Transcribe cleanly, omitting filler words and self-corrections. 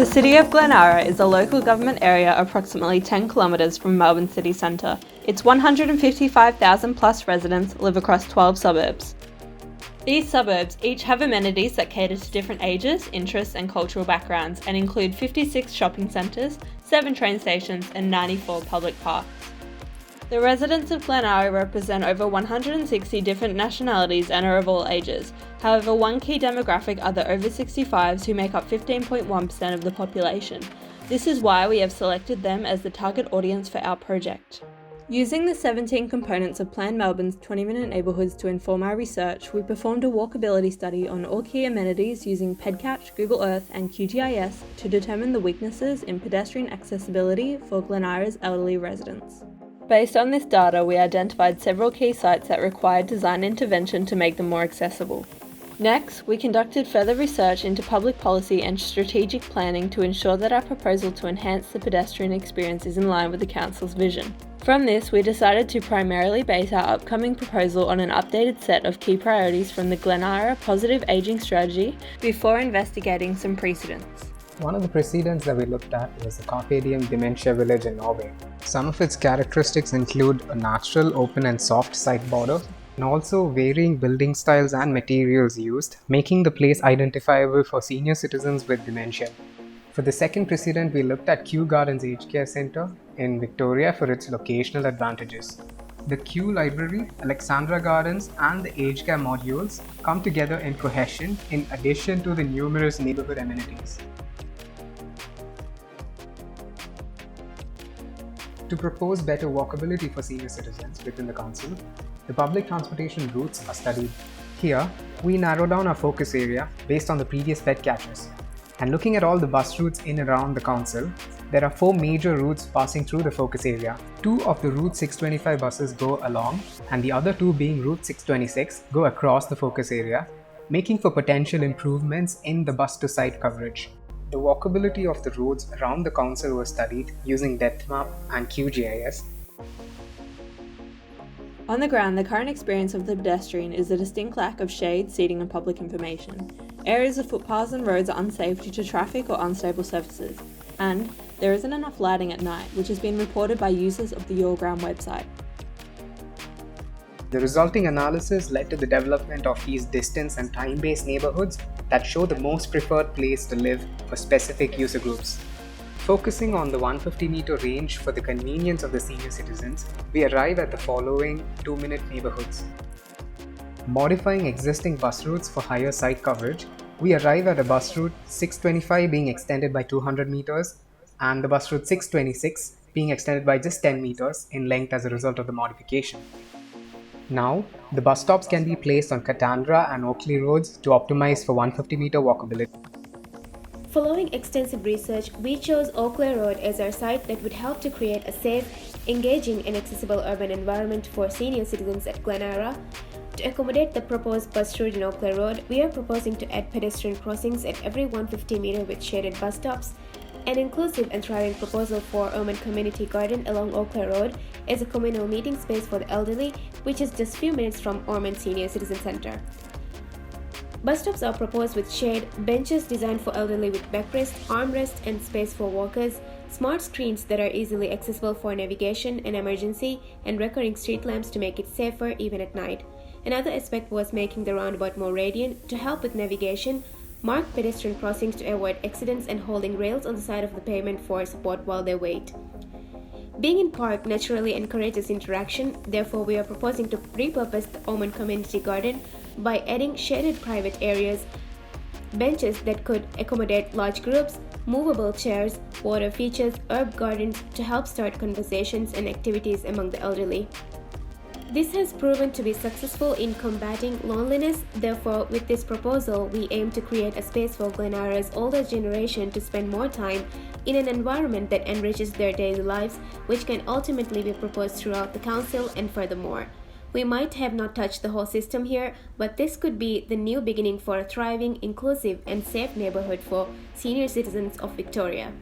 The city of Glenara is a local government area approximately 10 kilometres from Melbourne city centre. Its 155,000 plus residents live across 12 suburbs. These suburbs each have amenities that cater to different ages, interests and cultural backgrounds and include 56 shopping centres, 7 train stations and 94 public parks. The residents of Glenara represent over 160 different nationalities and are of all ages. However, one key demographic are the over 65s who make up 15.1% of the population. This is why we have selected them as the target audience for our project. Using the 17 components of Plan Melbourne's 20-minute neighbourhoods to inform our research, we performed a walkability study on all key amenities using PedCouch, Google Earth and QGIS to determine the weaknesses in pedestrian accessibility for Glenara's elderly residents. Based on this data, we identified several key sites that required design intervention to make them more accessible. Next, we conducted further research into public policy and strategic planning to ensure that our proposal to enhance the pedestrian experience is in line with the Council's vision. From this, we decided to primarily base our upcoming proposal on an updated set of key priorities from the Glenara Positive Ageing Strategy before investigating some precedents. One of the precedents that we looked at was the Carpe Diem Dementia Village in Norway. Some of its characteristics include a natural, open and soft site border, and also varying building styles and materials used, making the place identifiable for senior citizens with dementia. For the second precedent, we looked at Kew Gardens Aged Care Centre in Victoria for its locational advantages. The Kew Library, Alexandra Gardens and the Aged Care modules come together in cohesion in addition to the numerous neighbourhood amenities. To propose better walkability for senior citizens within the council, the public transportation routes are studied. Here, we narrow down our focus area based on the previous ped catches. And looking at all the bus routes in and around the council, there are 4 major routes passing through the focus area. 2 of the Route 625 buses go along, and the other 2 being Route 626 go across the focus area, making for potential improvements in the bus-to-site coverage. The walkability of the roads around the council was studied using DepthMap and QGIS. On the ground, the current experience of the pedestrian is a distinct lack of shade, seating and public information. Areas of footpaths and roads are unsafe due to traffic or unstable surfaces, and there isn't enough lighting at night, which has been reported by users of the Your Ground website. The resulting analysis led to the development of these distance and time-based neighborhoods that show the most preferred place to live for specific user groups. Focusing on the 150-meter range for the convenience of the senior citizens, we arrive at the following 2-minute neighborhoods. Modifying existing bus routes for higher site coverage, we arrive at a bus route 625 being extended by 200 meters and the bus route 626 being extended by just 10 meters in length as a result of the modification. Now, the bus stops can be placed on Katandra and Oakley roads to optimize for 150-meter walkability. Following extensive research, we chose Oakley Road as our site that would help to create a safe, engaging and accessible urban environment for senior citizens at Glenara. To accommodate the proposed bus route in Oakley Road, we are proposing to add pedestrian crossings at every 150 meter with shaded bus stops. An inclusive and thriving proposal for Ormond Community Garden along Oakley Road as a communal meeting space for the elderly, which is just few minutes from Ormond Senior Citizen Centre. Bus stops are proposed with shade, benches designed for elderly with backrest, armrest and space for walkers, smart screens that are easily accessible for navigation and emergency, and recurring street lamps to make it safer even at night. Another aspect was making the roundabout more radiant to help with navigation, marked pedestrian crossings to avoid accidents and holding rails on the side of the pavement for support while they wait. Being in park naturally encourages interaction, therefore we are proposing to repurpose the Ormond Community Garden by adding shaded private areas, benches that could accommodate large groups, movable chairs, water features, herb gardens to help start conversations and activities among the elderly. This has proven to be successful in combating loneliness. Therefore, with this proposal, we aim to create a space for Glenara's older generation to spend more time in an environment that enriches their daily lives, which can ultimately be proposed throughout the council and furthermore. We might have not touched the whole system here, but this could be the new beginning for a thriving, inclusive and safe neighborhood for senior citizens of Victoria.